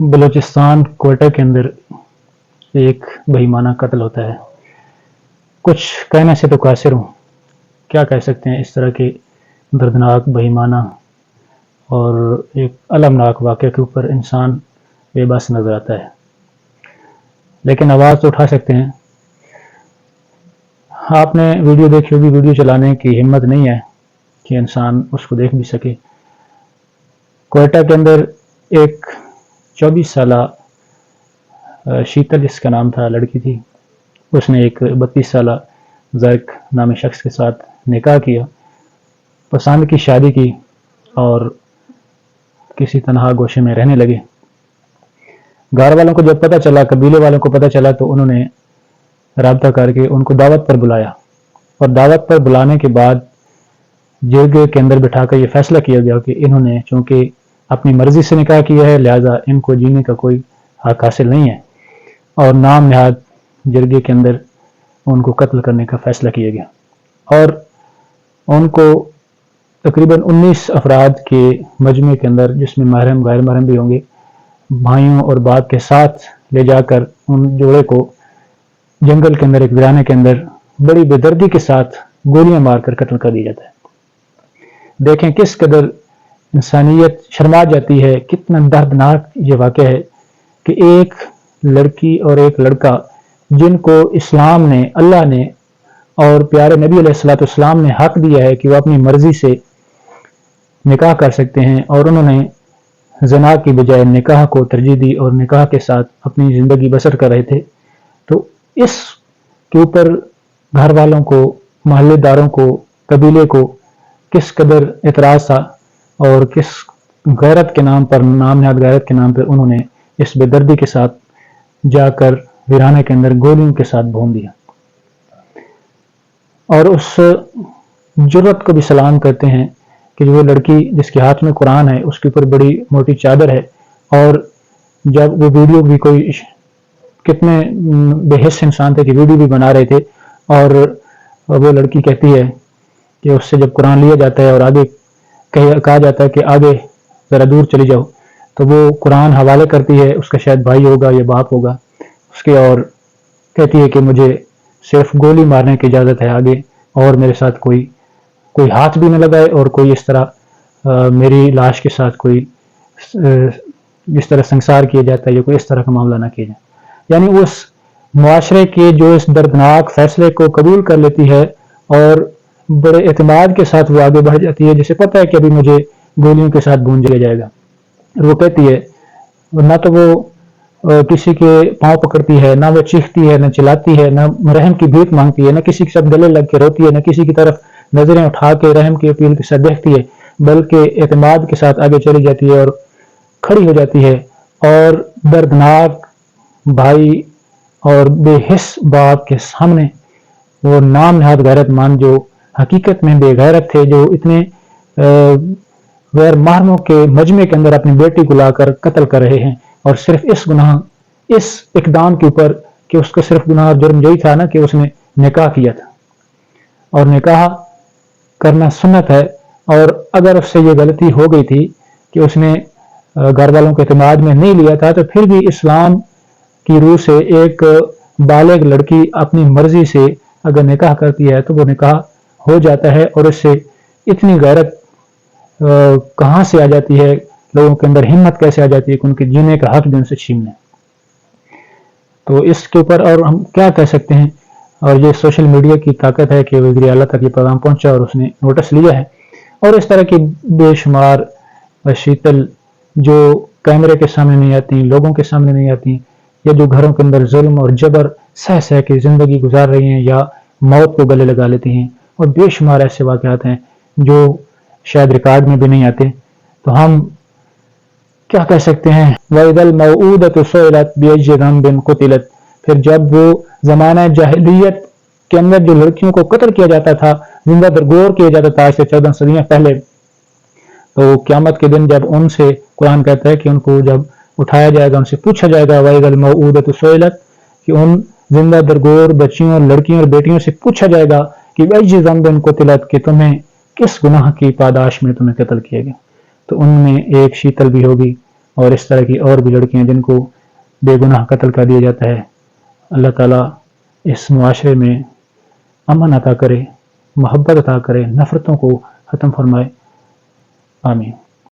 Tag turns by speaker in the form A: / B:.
A: بلوچستان کوئٹہ کے اندر ایک بہیمانہ قتل ہوتا ہے۔ کچھ کہنے سے تو قاصر ہوں، کیا کہہ سکتے ہیں اس طرح کے دردناک بہیمانہ اور ایک المناک واقعے کے اوپر انسان بے بس نظر آتا ہے، لیکن آواز تو اٹھا سکتے ہیں۔ آپ نے ویڈیو دیکھی ہوگی، ویڈیو چلانے کی ہمت نہیں ہے کہ انسان اس کو دیکھ بھی سکے۔ کوئٹہ کے اندر ایک 24 سالہ شیتل جس کا نام تھا، لڑکی تھی، اس نے ایک 32 سالہ زرق نامی شخص کے ساتھ نکاح کیا، پسند کی شادی کی اور کسی تنہا گوشے میں رہنے لگے۔ گھر والوں کو جب پتہ چلا، قبیلے والوں کو پتہ چلا، تو انہوں نے رابطہ کر کے ان کو دعوت پر بلایا، اور دعوت پر بلانے کے بعد جرگے کے اندر بٹھا کر یہ فیصلہ کیا گیا کہ انہوں نے چونکہ اپنی مرضی سے نکاح کیا ہے، لہذا ان کو جینے کا کوئی حق حاصل نہیں ہے، اور نام نہاد جرگے کے اندر ان کو قتل کرنے کا فیصلہ کیا گیا، اور ان کو تقریباً 19 افراد کے مجمع کے اندر، جس میں محرم غیر محرم بھی ہوں گے، بھائیوں اور باپ کے ساتھ لے جا کر ان جوڑے کو جنگل کے اندر ایک ویرانے کے اندر بڑی بے دردی کے ساتھ گولیاں مار کر قتل کر دیا جاتا ہے۔ دیکھیں کس قدر انسانیت شرما جاتی ہے، کتنا دردناک یہ واقعہ ہے کہ ایک لڑکی اور ایک لڑکا جن کو اسلام نے، اللہ نے اور پیارے نبی علیہ الصلوۃ والسلام نے حق دیا ہے کہ وہ اپنی مرضی سے نکاح کر سکتے ہیں، اور انہوں نے زنا کی بجائے نکاح کو ترجیح دی اور نکاح کے ساتھ اپنی زندگی بسر کر رہے تھے، تو اس کے اوپر گھر والوں کو، محلے داروں کو، قبیلے کو کس قدر اعتراض تھا، اور کس غیرت کے نام پر، نام نہاد غیرت کے نام پر انہوں نے اس بے دردی کے ساتھ جا کر ویرانے کے اندر گولیوں کے ساتھ بھون دیا۔ اور اس جرت کو بھی سلام کرتے ہیں کہ وہ لڑکی جس کے ہاتھ میں قرآن ہے، اس کے اوپر بڑی موٹی چادر ہے، اور جب وہ ویڈیو بھی کوئی کتنے بے حس انسان تھے کہ ویڈیو بھی بنا رہے تھے، اور وہ لڑکی کہتی ہے کہ اس سے جب قرآن لیا جاتا ہے اور آگے کہا جاتا ہے کہ آگے ذرا دور چلی جاؤ، تو وہ قرآن حوالے کرتی ہے، اس کا شاید بھائی ہوگا یا باپ ہوگا اس کے، اور کہتی ہے کہ مجھے صرف گولی مارنے کی اجازت ہے آگے، اور میرے ساتھ کوئی ہاتھ بھی نہ لگائے، اور کوئی اس طرح میری لاش کے ساتھ کوئی جس طرح سنسار کیا جاتا ہے یا کوئی اس طرح کا معاملہ نہ کیا جائے۔ یعنی اس معاشرے کے جو اس دردناک فیصلے کو قبول کر لیتی ہے اور بڑے اعتماد کے ساتھ وہ آگے بڑھ جاتی ہے، جسے پتہ ہے کہ ابھی مجھے گولیوں کے ساتھ بھون دیا جائے گا، وہ کہتی ہے، نہ تو وہ کسی کے پاؤں پکڑتی ہے، نہ وہ چیختی ہے، نہ چلاتی ہے، نہ رحم کی بھیک مانگتی ہے، نہ کسی کے ساتھ گلے لگ کے روتی ہے، نہ کسی کی طرف نظریں اٹھا کے رحم کی اپیل کے ساتھ دیکھتی ہے، بلکہ اعتماد کے ساتھ آگے چلی جاتی ہے اور کھڑی ہو جاتی ہے، اور دردناک بھائی اور بے حس باپ کے سامنے وہ نام نہاد غیرت مند جو حقیقت میں بے غیرت تھے، جو اتنے غیر محرموں کے مجمع کے اندر اپنی بیٹی کو لا کر قتل کر رہے ہیں، اور صرف اس گناہ، اس اقدام کے اوپر کہ اس کا صرف گناہ جرم یہی تھا نا کہ اس نے نکاح کیا تھا، اور نکاح کرنا سنت ہے، اور اگر اس سے یہ غلطی ہو گئی تھی کہ اس نے گھر والوں کے اعتماد میں نہیں لیا تھا، تو پھر بھی اسلام کی روح سے ایک بالغ لڑکی اپنی مرضی سے اگر نکاح کرتی ہے تو وہ نکاح ہو جاتا ہے، اور اس سے اتنی غیرت کہاں سے آ جاتی ہے، لوگوں کے اندر ہمت کیسے آ جاتی ہے کہ ان کے جینے کا حق بھی ان سے چھین لیں۔ تو اس کے اوپر اور ہم کیا کہہ سکتے ہیں، اور یہ سوشل میڈیا کی طاقت ہے کہ وزیر اعلیٰ تک یہ پیغام پہنچا اور اس نے نوٹس لیا ہے، اور اس طرح کی بے شمار شیتل جو کیمرے کے سامنے نہیں آتی، لوگوں کے سامنے نہیں آتی، یا جو گھروں کے اندر ظلم اور جبر سہ کے زندگی گزار رہی ہیں، یا موت کو گلے لگا لیتی ہیں، اور بے شمار ایسے واقعات ہیں جو شاید ریکارڈ میں بھی نہیں آتے۔ تو ہم کیا کہہ سکتے ہیں، وَإِذَا الْمَوْءُودَةُ سُئِلَتْ بِأَيِّ ذَنبٍ قُتِلَتْ، پھر جب وہ زمانہ جاہلیت کے اندر جو لڑکیوں کو قتل کیا جاتا تھا، زندہ درگور کیا جاتا تھا آج سے 14 صدیاں پہلے، تو قیامت کے دن جب ان سے قرآن کہتا ہے کہ ان کو جب اٹھایا جائے گا، ان سے پوچھا جائے گا، وَإِذَا الْمَوْءُودَةُ سُئِلَتْ، کہ ان زندہ درگور بچیوں اور لڑکیوں اور بیٹیوں سے پوچھا جائے گا کہ بِأَيِّ ذَنبٍ قُتِلَتْ، کہ تمہیں کس گناہ کی پاداش میں تمہیں قتل کیا گیا، تو ان میں ایک شیتل بھی ہوگی، اور اس طرح کی اور بھی لڑکیاں جن کو بے گناہ قتل کر دیا جاتا ہے۔ اللہ تعالیٰ اس معاشرے میں امن عطا کرے، محبت عطا کرے، نفرتوں کو ختم فرمائے، آمین۔